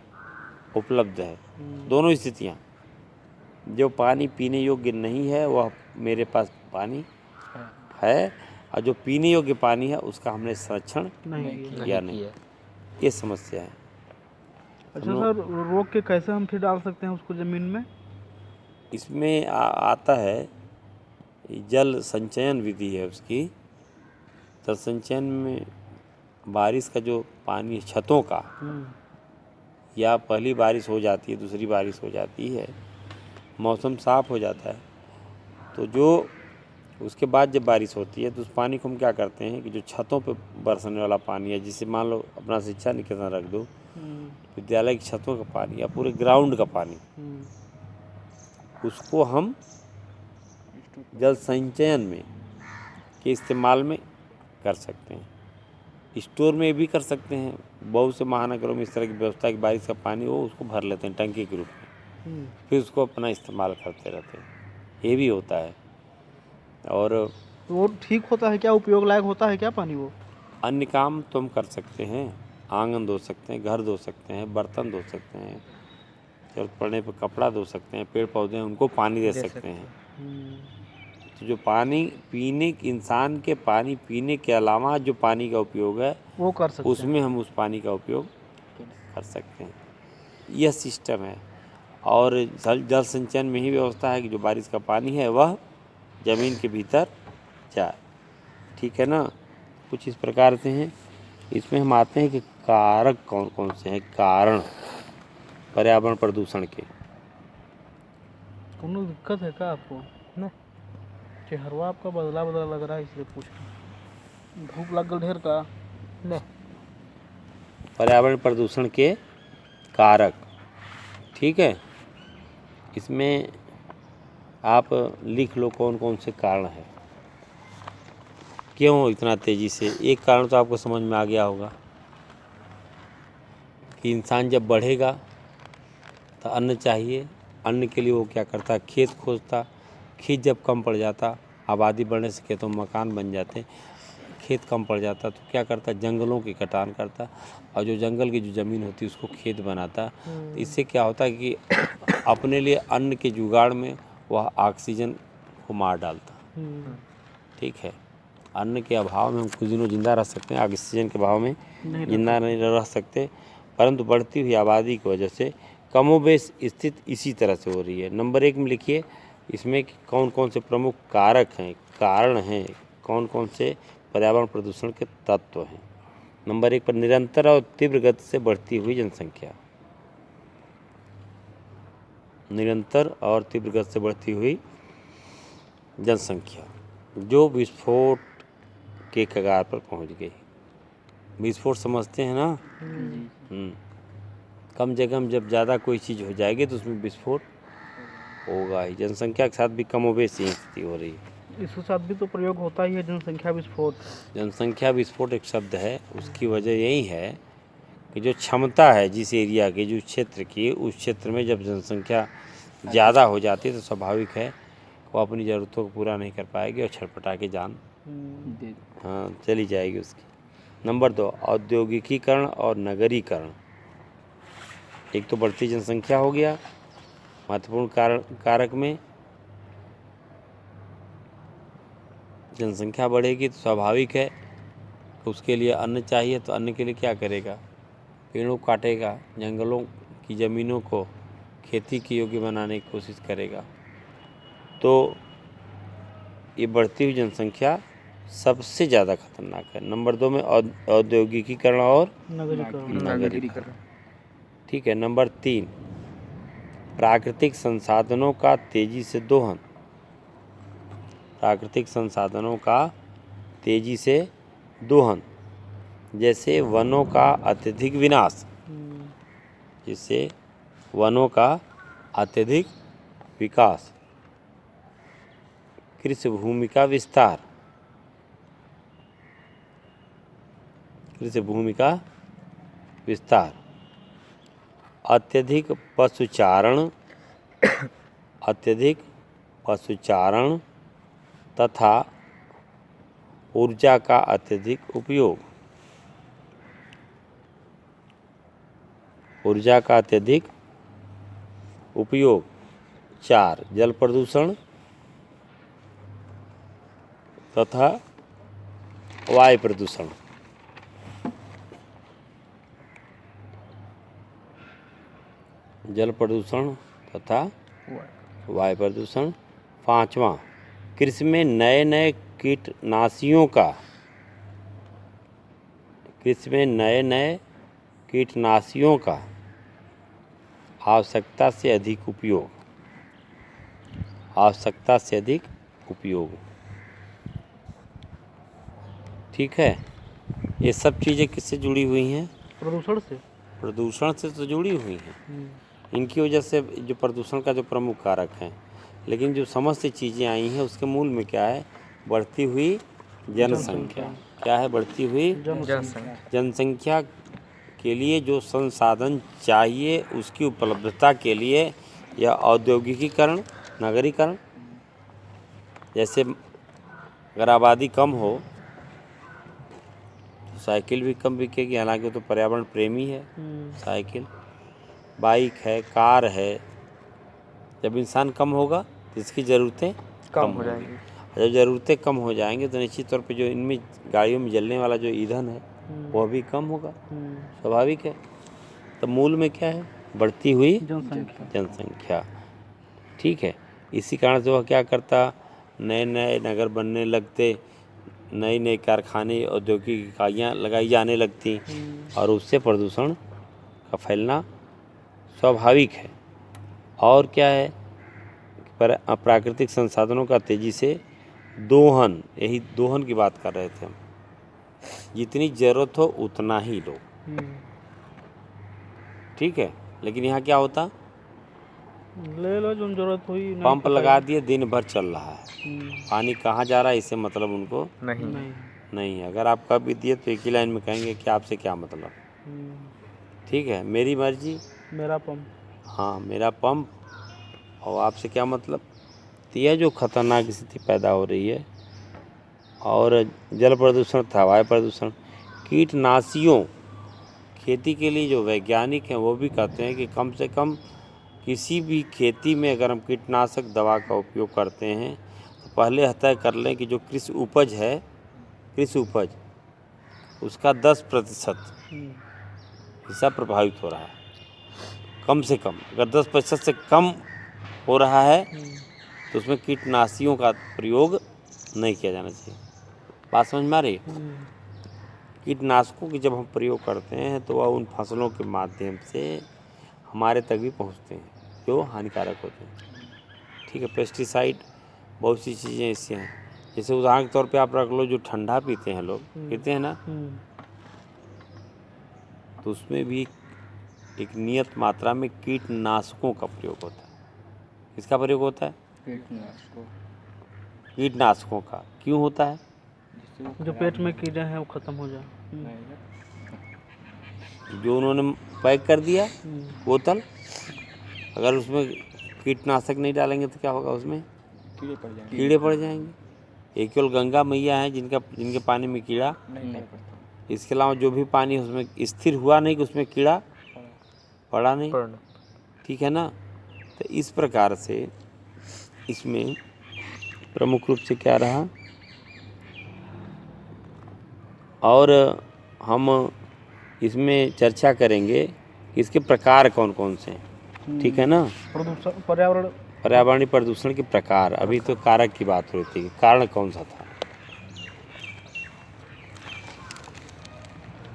Speaker 1: उपलब्ध है। दोनों स्थितियाँ, जो पानी पीने योग्य नहीं है वह मेरे पास पानी है, और जो पीने योग्य पानी है उसका हमने संरक्षण किया नहीं। ये समस्या है।
Speaker 2: अच्छा सर, रोक के कैसे हम फिर डाल सकते हैं उसको ज़मीन में?
Speaker 1: इसमें आता है जल संचयन विधि है उसकी। जल संचयन में बारिश का जो पानी छतों का, या पहली बारिश हो जाती है, दूसरी बारिश हो जाती है, मौसम साफ़ हो जाता है, तो जो उसके बाद जब बारिश होती है तो उस पानी को हम क्या करते हैं कि जो छतों पे बरसने वाला पानी है, जिसे मान लो अपना शिक्षा निकेतन रख दो, विद्यालय की छतों का पानी या पूरे ग्राउंड का पानी, उसको हम जल संचयन में के इस्तेमाल में कर सकते हैं। स्टोर में भी कर सकते हैं। बहुत से महानगरों में इस तरह की व्यवस्था कि बारिश का पानी हो उसको भर लेते हैं टंकी के रूप में, फिर उसको अपना इस्तेमाल करते रहते हैं। ये भी होता है। और
Speaker 2: तो वो ठीक होता है क्या? उपयोग लायक होता है क्या पानी वो?
Speaker 1: अन्य काम तो हम कर सकते हैं, आंगन धो सकते हैं, घर धो सकते हैं, बर्तन धो सकते हैं, जरूरत पड़ने पर कपड़ा धो सकते हैं, पेड़ पौधे हैं उनको पानी दे सकते हैं। तो जो पानी पीने, इंसान के पानी पीने के अलावा जो पानी का उपयोग है
Speaker 2: वो कर सकते
Speaker 1: उसमें हम उस पानी का उपयोग कर सकते हैं। यह सिस्टम है। और जल संचयन में ही व्यवस्था है कि जो बारिश का पानी है वह ज़मीन के भीतर जाए। ठीक है ना। कुछ इस प्रकार से हैं। इसमें हम आते हैं कि कारक कौन कौन से हैं, कारण पर्यावरण प्रदूषण के।
Speaker 2: कोनो दिक्कत है क्या आपको? ना चेहरवा आपका बदला बदला लग रहा है, इसलिए पूछ रहा हूँ। धूप लग गल ढेर का? नहीं।
Speaker 1: पर्यावरण प्रदूषण के कारक, ठीक है। इसमें आप लिख लो कौन कौन से कारण हैं, क्यों इतना तेज़ी से। एक कारण तो आपको समझ में आ गया होगा कि इंसान जब बढ़ेगा तो अन्न चाहिए। अन्न के लिए वो क्या करता, खेत खोजता। खेत जब कम पड़ जाता, आबादी बढ़ने से खेतों में मकान बन जाते, खेत कम पड़ जाता तो क्या करता, जंगलों की कटान करता, और जो जंगल की जो ज़मीन होती उसको खेत बनाता। तो इससे क्या होता कि अपने लिए अन्न के जुगाड़ में वह ऑक्सीजन को मार डालता। ठीक है। अन्न के अभाव में हम कुछ दिनों जिंदा रह सकते हैं, ऑक्सीजन के अभाव में जिंदा नहीं रह सकते, परंतु बढ़ती हुई आबादी की वजह से कमोबेश स्थिति इसी तरह से हो रही है। नंबर 1 में लिखिए इसमें कि कौन कौन से प्रमुख कारक हैं, कारण हैं, कौन कौन से पर्यावरण प्रदूषण के तत्व हैं। नंबर 1 पर निरंतर और तीव्र गति से बढ़ती हुई जनसंख्या। निरंतर और तीव्र गति से बढ़ती हुई जनसंख्या जो विस्फोट के कगार पर पहुंच गई। विस्फोट समझते हैं ना। कम जगह में जब ज़्यादा कोई चीज़ हो जाएगी तो उसमें विस्फोट होगा ही, जनसंख्या के साथ भी कमोबेश यही स्थिति हो रही है।
Speaker 2: इसके साथ भी तो प्रयोग होता ही है जनसंख्या विस्फोट।
Speaker 1: जनसंख्या विस्फोट एक शब्द है, उसकी वजह यही है कि जो क्षमता है जिस एरिया की, जिस क्षेत्र की, उस क्षेत्र में जब जनसंख्या ज़्यादा हो जाती है तो स्वाभाविक है वो अपनी ज़रूरतों को पूरा नहीं कर पाएगी और छटपटा के जान हाँ चली जाएगी उसकी। नंबर 2, औद्योगिकीकरण और नगरीकरण। एक तो बढ़ती जनसंख्या हो गया महत्वपूर्ण कारक में। जनसंख्या बढ़ेगी तो स्वाभाविक है कि उसके लिए अन्न चाहिए, तो अन्न के लिए क्या करेगा, पेड़ों को काटेगा, जंगलों की ज़मीनों को खेती की योग्य बनाने की कोशिश करेगा। तो ये बढ़ती हुई जनसंख्या सबसे ज़्यादा खतरनाक है। नंबर 2 में औद्योगिकीकरण और नगरीकरण। ठीक है। नंबर 3, प्राकृतिक संसाधनों का तेजी से दोहन। प्राकृतिक संसाधनों का तेजी से दोहन, जैसे वनों का अत्यधिक विनाश, जिससे वनों का अत्यधिक विकास, कृषि भूमि का विस्तार, कृषि भूमि का विस्तार, अत्यधिक पशुचारण, अत्यधिक पशुचारण तथा ऊर्जा का अत्यधिक उपयोग, ऊर्जा का अत्यधिक उपयोग। 4, जल प्रदूषण तथा वायु प्रदूषण। जल प्रदूषण तथा वायु प्रदूषण। 5वां, कृषि में नए नए कीटनाशियों का, कृषि में नए नए कीटनाशियों का आवश्यकता से अधिक उपयोग, आवश्यकता से अधिक उपयोग। ठीक है। ये सब चीज़ें किससे जुड़ी हुई हैं?
Speaker 2: प्रदूषण से।
Speaker 1: प्रदूषण से तो जुड़ी हुई हैं। इनकी वजह से जो प्रदूषण का जो प्रमुख कारक है, लेकिन जो समस्त चीज़ें आई हैं उसके मूल में क्या है? बढ़ती हुई जनसंख्या। क्या है? बढ़ती हुई जनसंख्या के लिए जो संसाधन चाहिए उसकी उपलब्धता के लिए यह औद्योगिकीकरण, नगरीकरण, जैसे अगर आबादी कम हो तो साइकिल भी कम बिकेगी, हालांकि तो पर्यावरण प्रेमी है साइकिल, बाइक है, कार है। जब इंसान कम होगा तो इसकी ज़रूरतें कम हो जाएंगी। जब ज़रूरतें कम हो जाएंगी तो निश्चित तौर पे जो इनमें गाड़ियों में जलने वाला जो ईंधन है वह भी कम होगा, स्वाभाविक है। तो मूल में क्या है? बढ़ती हुई जनसंख्या। ठीक है। इसी कारण से वह क्या करता, नए नए नगर बनने लगते, नई नई कारखाने, औद्योगिक इकाइयाँ लगाई जाने लगती और उससे प्रदूषण का फैलना स्वाभाविक है। और क्या है? पर प्राकृतिक संसाधनों का तेजी से दोहन, यही दोहन की बात कर रहे थे हम। जितनी ज़रूरत हो उतना ही लो। ठीक है। लेकिन यहाँ क्या होता,
Speaker 2: ले लो जो जरूरत हुई,
Speaker 1: पंप लगा दिए, दिन भर चल रहा है, पानी कहाँ जा रहा है इससे मतलब उनको नहीं है। अगर आप कभी दिए तो एक ही लाइन में कहेंगे कि आपसे क्या मतलब। ठीक है। मेरी मर्जी,
Speaker 2: मेरा पंप।
Speaker 1: हाँ, मेरा पंप, और आपसे क्या मतलब। तो यह जो खतरनाक स्थिति पैदा हो रही है, और जल प्रदूषण था, वायु प्रदूषण, कीटनाशियों, खेती के लिए जो वैज्ञानिक हैं वो भी कहते हैं कि कम से कम किसी भी खेती में अगर हम कीटनाशक दवा का उपयोग करते हैं तो पहले तय कर लें कि जो कृषि उपज है, कृषि उपज, उसका 10% हिस्सा प्रभावित हो रहा है। कम से कम अगर 10% से कम हो रहा है तो उसमें कीटनाशियों का प्रयोग नहीं किया जाना चाहिए। बात समझ में आ रही है? कीटनाशकों की जब हम प्रयोग करते हैं तो वह उन फसलों के माध्यम से हमारे तक भी पहुंचते हैं जो हानिकारक होते हैं। ठीक है। पेस्टिसाइड, बहुत सी चीज़ें इससे हैं। जैसे उदाहरण के तौर पे आप रख लो, जो ठंडा पीते हैं लोग, पीते हैं ना, तो उसमें भी एक नियत मात्रा में कीटनाशकों का प्रयोग होता है। किसका प्रयोग होता है? कीटनाशकों का। क्यों होता है?
Speaker 2: जो पेट में कीड़े हैं वो खत्म हो जाए।
Speaker 1: जो उन्होंने पैक कर दिया बोतल, अगर उसमें कीटनाशक नहीं डालेंगे तो क्या होगा? उसमें कीड़े पड़ जाएंगे। एक केवल गंगा मैया हैं जिनके पानी में कीड़ा नहीं। इसके अलावा जो भी पानी उसमें स्थिर हुआ नहीं कि उसमें कीड़ा पड़ा नहीं। ठीक है ना? तो इस प्रकार से इसमें प्रमुख रूप से क्या रहा, और हम इसमें चर्चा करेंगे कि इसके प्रकार कौन कौन से हैं। ठीक है ना?
Speaker 2: प्रदूषण,
Speaker 1: पर्यावरणीय प्रदूषण के प्रकार। अभी तो कारक की बात हो रही थी, कारण कौन सा था?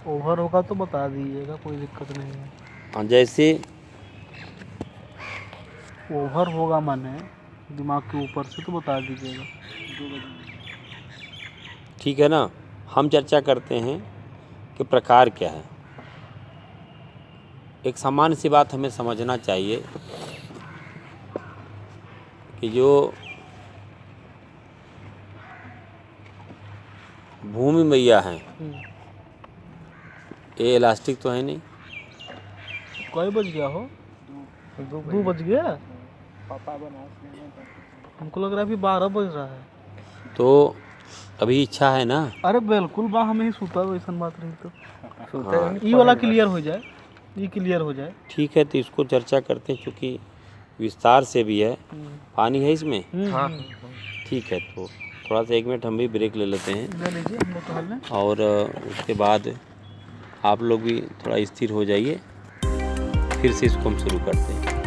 Speaker 2: ओवर होगा तो बता दीजिएगा, कोई दिक्कत नहीं है।
Speaker 1: हाँ, जैसे
Speaker 2: ओवर होगा माने दिमाग के ऊपर से तो बता दीजिएगा।
Speaker 1: ठीक है ना? हम चर्चा करते हैं कि प्रकार क्या है। एक सामान्य सी बात हमें समझना चाहिए कि जो भूमि मैया हैं ये इलास्टिक तो है नहीं।
Speaker 2: कई बज गया हो? 2 बज गया? हमको लग रहा है अभी 12 बज रहा है।
Speaker 1: तो अभी इच्छा है ना?
Speaker 2: अरे बिल्कुल बा, हम ही सूता वैसन बात रही तो ये वाला क्लियर हो जाए, ये क्लियर हो जाए।
Speaker 1: ठीक है, तो इसको चर्चा करते हैं क्योंकि विस्तार से भी है। पानी है इसमें? ठीक है, तो थोड़ा सा 1 मिनट हम भी ब्रेक ले लेते हैं।
Speaker 2: ले लीजिए, हम लोग टहल लें।
Speaker 1: और उसके बाद आप लोग भी थोड़ा स्थिर हो जाइए, फिर से इसको हम शुरू करते हैं।